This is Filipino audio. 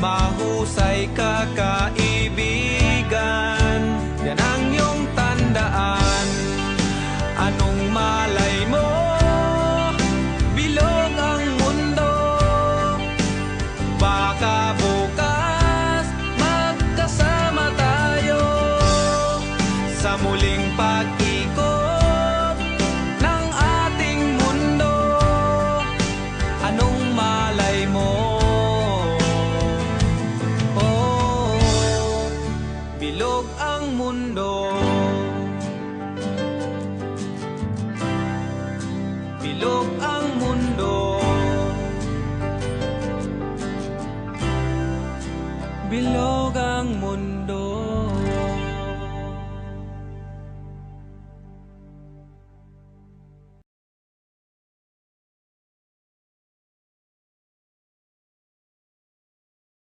mahusay ka kaibigan. Yan ang iyong tandaan. Anong malay mo, bilog ang mundo. Baka bukas magkasama tayo sa muling pag-ikot ng ating mundo. Anong malay mo, oh, bilog ang mundo. Bilog ang mundo. Bilog ang mundo.